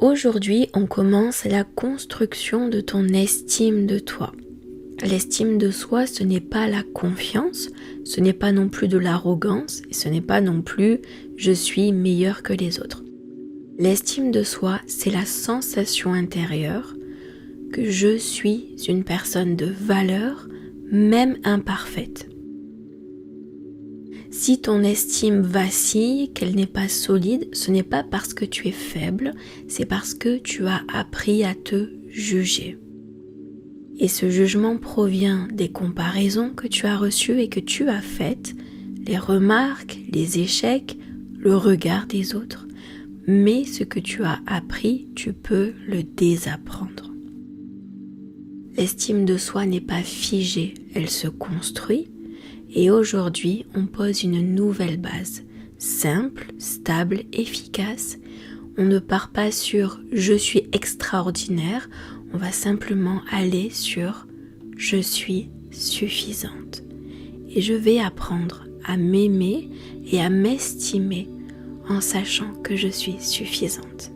Aujourd'hui, on commence la construction de ton estime de toi. L'estime de soi, ce n'est pas la confiance, ce n'est pas non plus de l'arrogance et ce n'est pas non plus « je suis meilleur que les autres ». L'estime de soi, c'est la sensation intérieure que je suis une personne de valeur, même imparfaite. Si ton estime vacille, qu'elle n'est pas solide, ce n'est pas parce que tu es faible, c'est parce que tu as appris à te juger. Et ce jugement provient des comparaisons que tu as reçues et que tu as faites, les remarques, les échecs, le regard des autres. Mais ce que tu as appris, tu peux le désapprendre. L'estime de soi n'est pas figée, elle se construit. Et aujourd'hui, on pose une nouvelle base, simple, stable, efficace. On ne part pas sur « je suis extraordinaire », on va simplement aller sur « je suis suffisante ». Et je vais apprendre à m'aimer et à m'estimer en sachant que je suis suffisante.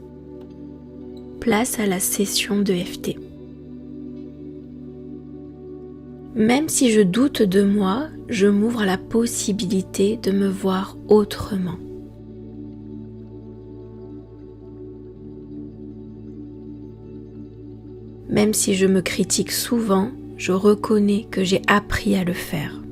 Place à la session de d'EFT. Même si je doute de moi, je m'ouvre à la possibilité de me voir autrement. Même si je me critique souvent, je reconnais que j'ai appris à le faire.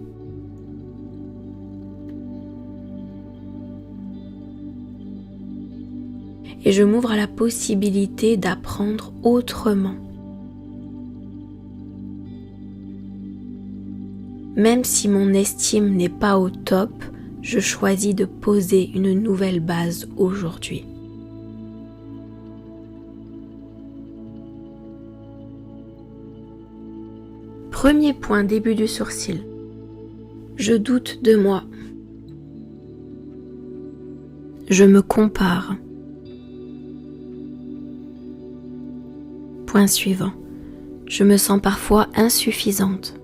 Et je m'ouvre à la possibilité d'apprendre autrement. Même si mon estime n'est pas au top, je choisis de poser une nouvelle base aujourd'hui. Premier point, début du sourcil. Je doute de moi. Je me compare. Point suivant. Je me sens parfois insuffisante.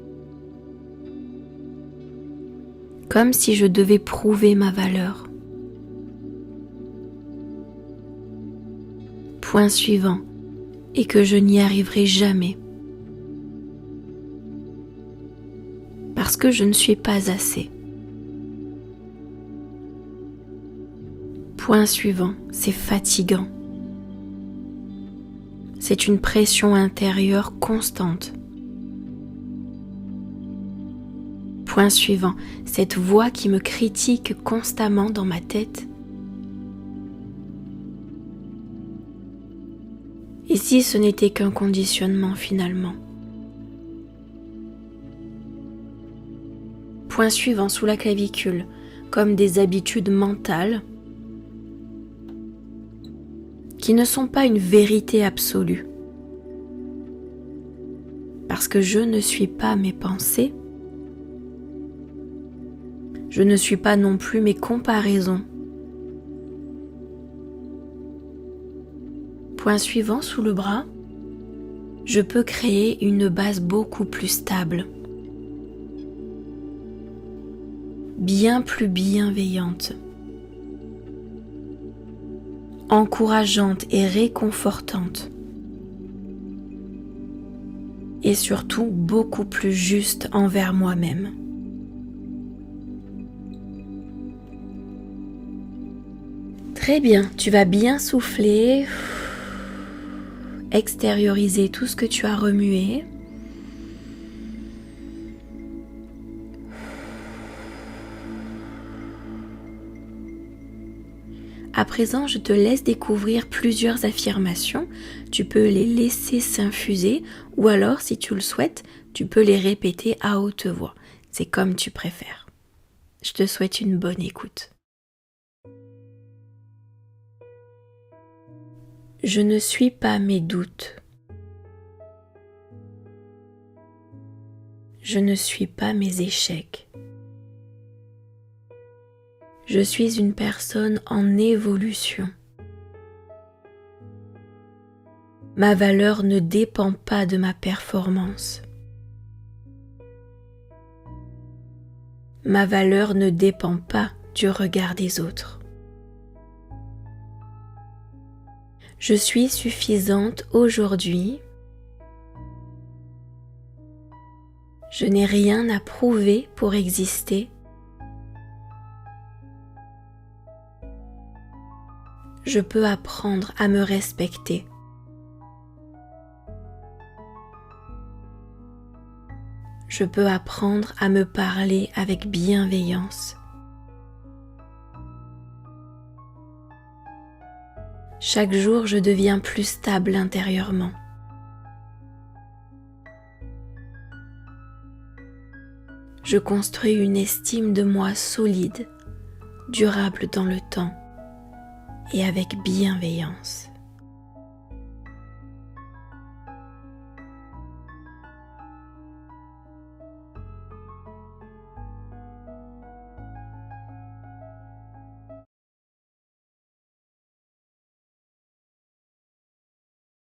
Comme si je devais prouver ma valeur. Point suivant, et que je n'y arriverai jamais. Parce que je ne suis pas assez. Point suivant, c'est fatigant. C'est une pression intérieure constante. Point suivant, cette voix qui me critique constamment dans ma tête. Et si ce n'était qu'un conditionnement finalement? Point suivant, sous la clavicule, comme des habitudes mentales qui ne sont pas une vérité absolue. Parce que je ne suis pas mes pensées, je ne suis pas non plus mes comparaisons. Point suivant, sous le bras, je peux créer une base beaucoup plus stable, bien plus bienveillante, encourageante et réconfortante, et surtout beaucoup plus juste envers moi-même. Très bien, tu vas bien souffler, extérioriser tout ce que tu as remué. À présent, je te laisse découvrir plusieurs affirmations. Tu peux les laisser s'infuser ou alors, si tu le souhaites, tu peux les répéter à haute voix. C'est comme tu préfères. Je te souhaite une bonne écoute. Je ne suis pas mes doutes. Je ne suis pas mes échecs. Je suis une personne en évolution. Ma valeur ne dépend pas de ma performance. Ma valeur ne dépend pas du regard des autres. Je suis suffisante aujourd'hui. Je n'ai rien à prouver pour exister. Je peux apprendre à me respecter. Je peux apprendre à me parler avec bienveillance. Chaque jour, je deviens plus stable intérieurement. Je construis une estime de moi solide, durable dans le temps et avec bienveillance.